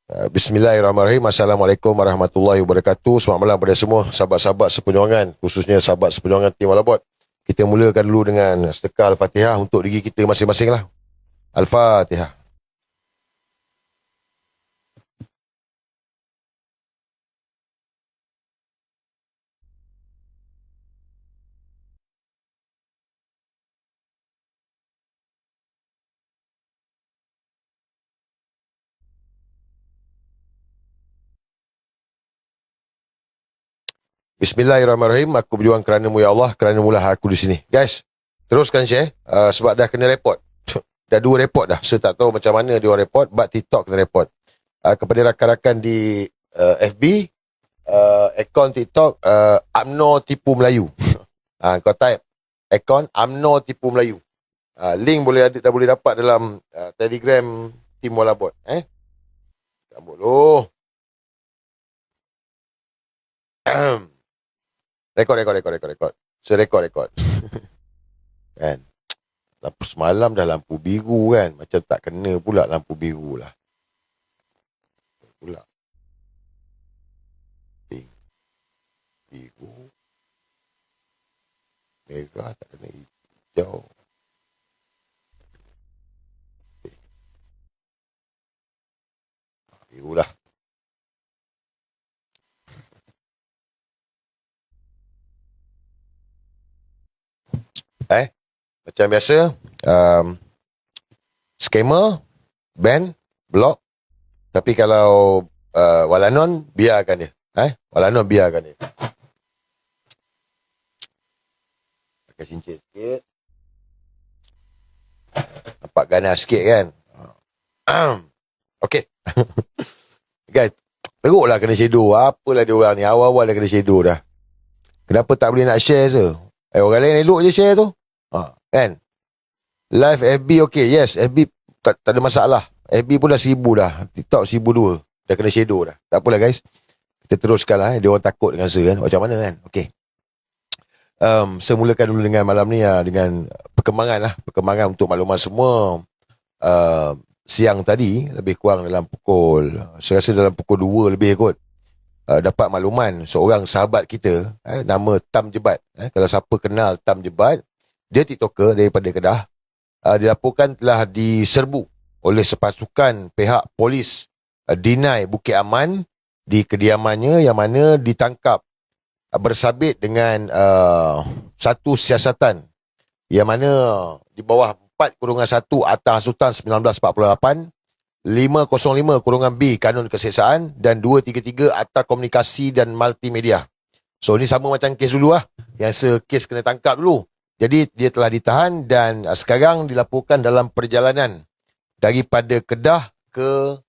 Bismillahirrahmanirrahim. Assalamualaikum warahmatullahi wabarakatuh. Selamat malam pada semua sahabat-sahabat seperjuangan, khususnya sahabat seperjuangan tim Walabot. Kita mulakan dulu dengan sedekah Al-Fatihah untuk diri kita masing-masing lah. Al-Fatihah. Bismillahirrahmanirrahim. Aku berjuang kerana-Mu ya Allah, kerana-Mulah aku di sini. Guys, teruskan share sebab dah kena report. Dah 2 report dah. Saya tak tahu macam mana dia orang report, but TikTok kena report. Kepada rakan-rakan di FB, akaun TikTok UMNO Tipu Melayu. Kau type akaun UMNO Tipu Melayu. Link dah boleh dapat dalam Telegram Tim Walabot. Sambut lu. Rekod. Saya rekod. Kan. Lampu semalam dah lampu biru kan. Macam tak kena pula lampu biru lah. Pula. Pink. Biru. Merah tak kena hijau. Biru lah. Macam biasa, scammer, ban, block. Tapi kalau walanon, biarkan dia. Walanon, biarkan dia. Pakai cincin sikit. Nampak ganas sikit kan? Okey. Guys, teruklah kena shadow. Apalah dia orang ni, awal-awal dah kena shadow dah. Kenapa tak boleh nak share je? Orang lain elok je share tu. Kan? Live FB okey. Yes, FB tak ada masalah. FB pun dah 1000 dah. TikTok 1002. Dah kena shadow dah. Tak apalah guys. Kita teruskan lah. Dia orang takut dengan saya kan. Macam mana kan? Okey. Saya mulakan dulu dengan malam ni dengan perkembangan lah. Perkembangan untuk makluman semua. Siang tadi, lebih kurang dalam pukul, saya rasa dalam pukul 2 lebih kot. Dapat makluman seorang sahabat kita, nama Tam Jebat. Kalau siapa kenal Tam Jebat, dia TikToker daripada Kedah, dilaporkan telah diserbu oleh sepasukan pihak polis Dinai Bukit Aman di kediamannya, yang mana ditangkap bersabit dengan satu siasatan yang mana di bawah 4-1 Atas Hasutan 1948, 505-B Kanun Keseksaan dan 233 Akta Komunikasi dan Multimedia. So ni sama macam kes dulu lah, yang kes kena tangkap dulu. Jadi dia telah ditahan dan sekarang dilaporkan dalam perjalanan daripada Kedah ke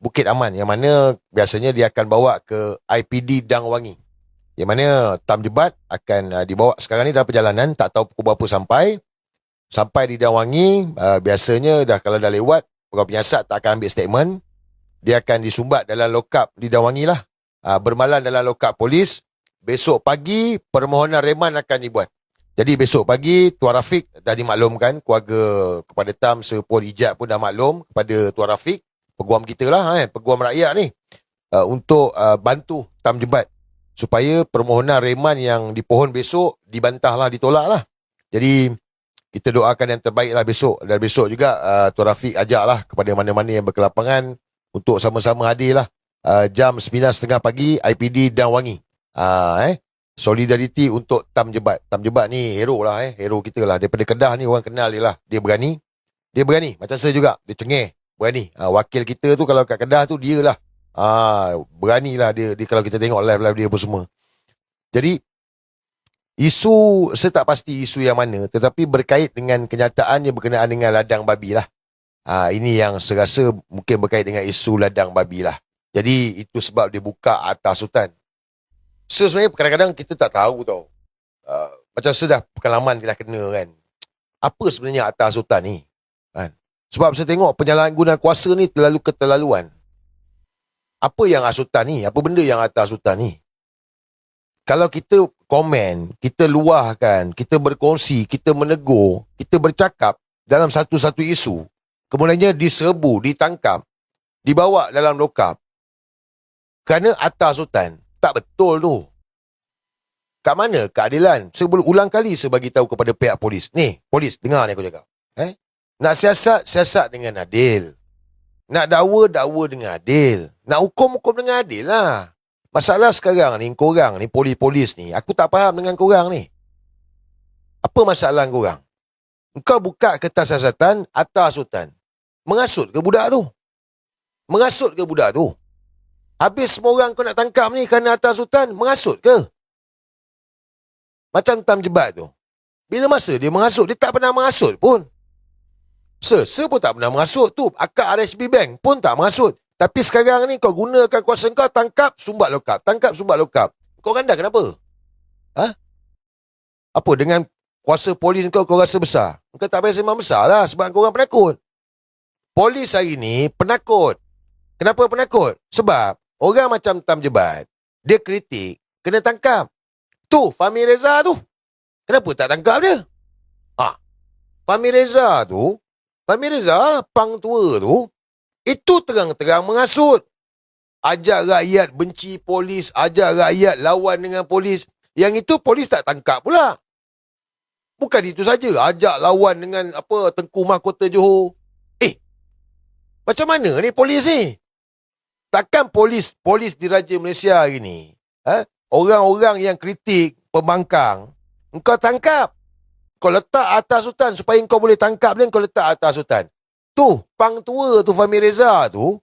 Bukit Aman, yang mana biasanya dia akan bawa ke IPD Dang Wangi. Yang mana Tam Jebat akan dibawa sekarang ni dalam perjalanan, tak tahu pukul berapa sampai di Dang Wangi. Biasanya kalau dah lewat, pegawai penyiasat tak akan ambil statement. Dia akan disumbat dalam lokap di Dang Wangi lah. Bermalam dalam lokap polis. Besok pagi permohonan reman akan dibuat. Jadi besok pagi Tuan Rafiq dah dimaklumkan, keluarga kepada Tam sepun ijat pun dah maklum kepada Tuan Rafiq, peguam kita lah, peguam rakyat ni, untuk bantu Tam Jebat supaya permohonan reman yang dipohon besok dibantahlah, ditolaklah. Jadi kita doakan yang terbaik lah besok. Dan besok juga Tuan Rafiq ajaklah kepada mana-mana yang berkelapangan untuk sama-sama hadir lah. Jam 9.30 pagi IPD Dang Wangi. Solidariti untuk Tam Jebat. Tam Jebat ni hero lah, hero kita lah. Daripada Kedah ni orang kenal dia lah. Dia berani. Macam saya juga. Dia cengeh. Berani. Wakil kita tu kalau kat Kedah tu dia lah. Berani lah dia kalau kita tengok live-live dia pun semua. Jadi isu, saya tak pasti isu yang mana, tetapi berkait dengan kenyataannya berkenaan dengan ladang babi lah. Ini yang saya rasa mungkin berkait dengan isu ladang babi lah. Jadi itu sebab dia buka Atas Sultan. Sebenarnya kadang-kadang kita tak tahu tau. Macam saya dah pengalaman dia dah kena kan. Apa sebenarnya Atas Sultan ni? Sebab saya tengok penyalahgunaan kuasa ni terlalu keterlaluan. Apa yang Sultan ni? Apa benda yang Atas Sultan ni? Kalau kita komen, kita luahkan, kita berkongsi, kita menegur, kita bercakap dalam satu-satu isu, kemudiannya diserbu, ditangkap, dibawa dalam lokap, Kerana atas sultan. Tak betul tu. Kat mana keadilan? Saya berulang kali saya bagi tahu kepada pihak polis. Ni, polis, dengar ni aku cakap. Nak siasat, siasat dengan adil. Nak dakwa, dakwa dengan adil. Nak hukum, hukum dengan adil lah. Masalah sekarang ni, korang ni, polis-polis ni, aku tak faham dengan korang ni. Apa masalah korang? Engkau buka kertas siasatan atas sultan. Mengasut ke budak tu? Mengasut ke budak tu? Habis semua orang kau nak tangkap ni kerana atas sultan, mengasut ke? Macam Tam Jebat tu. Bila masa dia mengasut, dia tak pernah mengasut pun. Sir pun tak pernah mengasut tu. Akak RSB Bank pun tak mengasut. Tapi sekarang ni kau gunakan kuasa kau, tangkap, sumbat lokap. Tangkap, sumbat lokap. Kau rendah kenapa? Apa dengan kuasa polis kau rasa besar? Kau tak payah sembang besar lah sebab kau orang penakut. Polis hari ni penakut. Kenapa penakut? Sebab orang macam Tam Jebat, dia kritik, kena tangkap. Tu, Fahmi Reza tu. Kenapa tak tangkap dia? Fahmi Reza tu, Fahmi Reza, pang tua tu, itu terang-terang mengasut. Ajak rakyat benci polis, ajak rakyat lawan dengan polis. Yang itu polis tak tangkap pula. Bukan itu saja, ajak lawan dengan Tengku Mahkota Johor. Macam mana ni polis ni? Takkan polis di Raja Malaysia hari ni, orang-orang yang kritik pembangkang, engkau tangkap. Kau letak atas sultan supaya kau boleh tangkap dia, kau letak atas sultan. Tu, pang tua tu Fahmi Reza tu,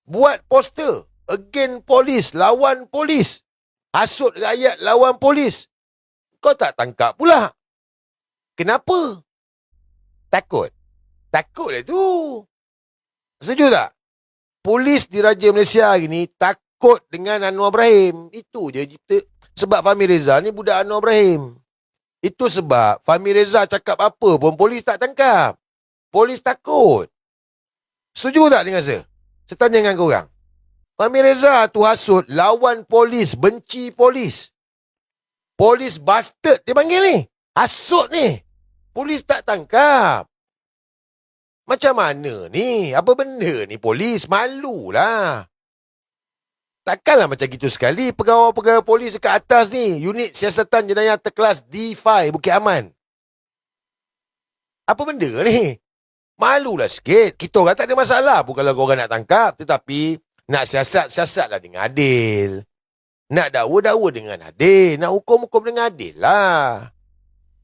buat poster against polis, lawan polis. Hasut rakyat lawan polis. Kau tak tangkap pula. Kenapa? Takut. Takut lah tu. Setuju tak? Polis di Raja Malaysia hari ni takut dengan Anwar Ibrahim. Itu je. Sebab Fahmi Reza ni budak Anwar Ibrahim. Itu sebab Fahmi Reza cakap apa pun polis tak tangkap. Polis takut. Setuju tak dengan saya? Saya tanya dengan korang. Fahmi Reza tu hasut lawan polis, benci polis. Polis bastard dia panggil ni. Hasut ni. Polis tak tangkap. Macam mana ni? Apa benda ni polis? Malulah. Takkanlah macam gitu sekali pegawai-pegawai polis dekat atas ni. Unit siasatan jenayah terkelas D5 Bukit Aman. Apa benda ni? Malulah sikit. Kita orang tak ada masalah pun kalau korang nak tangkap. Tetapi nak siasat-siasatlah dengan adil. Nak dakwa-dakwa dengan adil. Nak hukum-hukum dengan adil lah.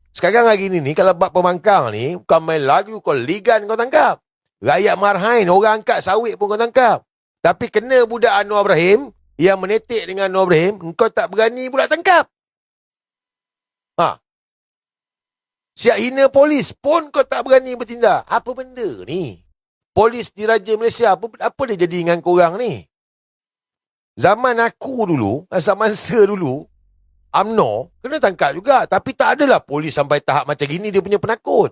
Sekarang hari ni kalau bab pembangkang ni, bukan main lagu, kau ligan kau tangkap. Rakyat Marhain, orang angkat sawit pun kau tangkap. Tapi kena budak Anwar Ibrahim, yang menetik dengan Anwar Ibrahim, kau tak berani pula tangkap. Siap hina polis pun kau tak berani bertindak. Apa benda ni? Polis di Raja Malaysia, apa dia jadi dengan korang ni? Zaman aku dulu, zaman saya dulu, UMNO kena tangkap juga. Tapi tak adalah polis sampai tahap macam gini dia punya penakut.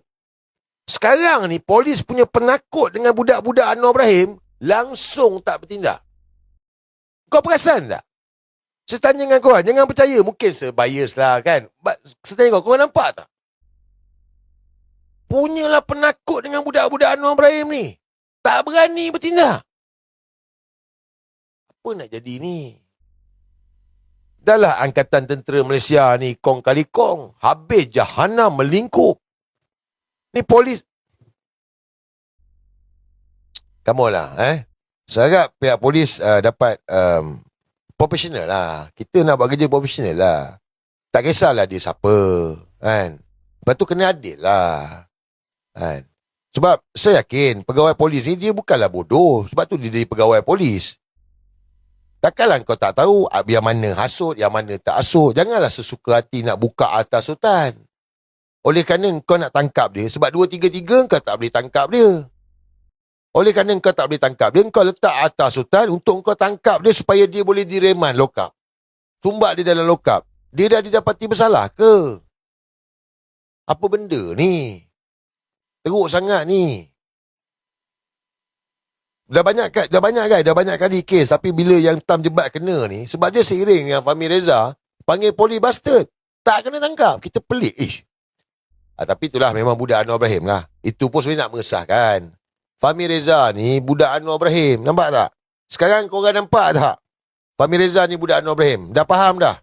Sekarang ni polis punya penakut dengan budak-budak Anwar Ibrahim langsung tak bertindak. Kau perasan tak? Saya tanya dengan korang, jangan percaya. Mungkin saya bias lah kan. Saya tanya korang nampak tak? Punyalah penakut dengan budak-budak Anwar Ibrahim ni. Tak berani bertindak. Apa nak jadi ni? Dahlah Angkatan Tentera Malaysia ni kong kali kong. Habis jahanam melingkup. Ni polis. Kamu lah. Saya harap pihak polis dapat profesional lah. Kita nak buat kerja profesional lah. Tak kisahlah dia siapa. Kan? Lepas tu kena adil lah. Kan? Sebab saya yakin pegawai polis ni dia bukanlah bodoh. Sebab tu dia jadi pegawai polis. Takkanlah kau tak tahu yang mana hasut, yang mana tak hasut. Janganlah sesuka hati nak buka atas sultan. Oleh kerana kau nak tangkap dia, sebab 233 kau tak boleh tangkap dia. Oleh kerana kau tak boleh tangkap dia, kau letak atas sultan untuk kau tangkap dia supaya dia boleh direman lokap. Sumbat dia dalam lokap. Dia dah didapati bersalah ke? Apa benda ni? Teruk sangat ni. Dah banyak kali kes. Tapi bila yang Tam Jebat kena ni, sebab dia seiring dengan Fahmi Reza, panggil polis bastard. Tak kena tangkap. Kita pelik. Tapi itulah memang budak Anwar Ibrahim lah. Itu pun sebenarnya nak mengesahkan. Fahmi Reza ni budak Anwar Ibrahim. Nampak tak? Sekarang korang nampak tak? Fahmi Reza ni budak Anwar Ibrahim. Dah faham dah?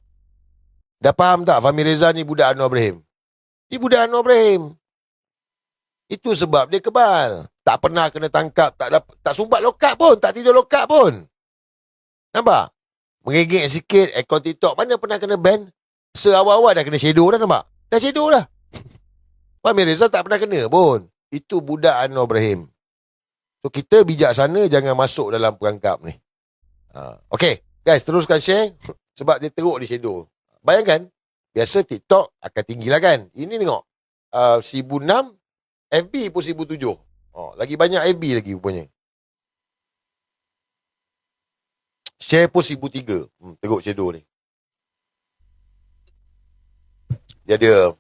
Dah faham tak Fahmi Reza ni budak Anwar Ibrahim? Ni budak Anwar Ibrahim. Itu sebab dia kebal. Tak pernah kena tangkap, tak sumbat lokap pun, tak tidur lokap pun. Nampak? Mengegek sikit, akaun TikTok mana pernah kena ban? Seawal-awal dah kena shadow dah, nampak? Dah shadow dah. Fahmi Reza tak pernah kena pun. Itu budak Anwar Ibrahim. So kita bijaksana jangan masuk dalam perangkap ni. Okay, guys, teruskan share. Sebab dia teruk di shadow. Bayangkan, biasa TikTok akan tinggi lah kan. Ini tengok, 1006, FB pun 1007. Lagi banyak FB lagi rupanya. Share pun 1003. Teruk shadow ni. Dia ada